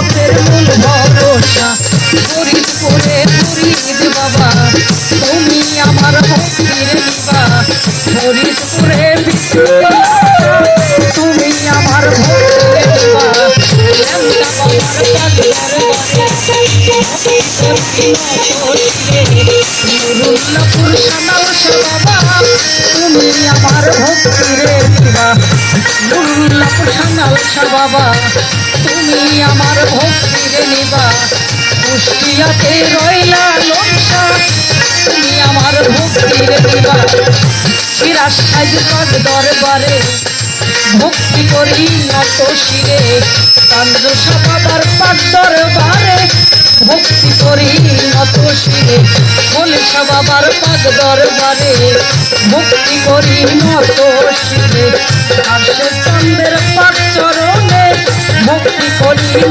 পথের মূল ভরসা। ফরিদপুরে ফরিদ বাবা তুমি আমার ভক্তির নিবা। ফরিদপুরে তুমি আমার ভক্তির নিবা। লেমটা বাবার নুরুল্লাহপুর সানাল বাবা তুমি আমার ভক্তির নিবা। নুরুল্লাহপুর সানাল বাবা তুমি আমার ভক্তির নিবা। কুষ্টিয়াতে রয়লা লোকসা তুমি আমার ভক্তির নিবা। রাজশাহী পাক দরবারে ভক্তি করি নত শিরে। কাঞ্জসা বাবার পাক দরবারে ভক্তি করি নত শিরে। কলসা বাবার পাক দরবারে ভক্তি করি নত শিরে। আর সে চন্দ্রের পাক চরণে ভক্তি করি।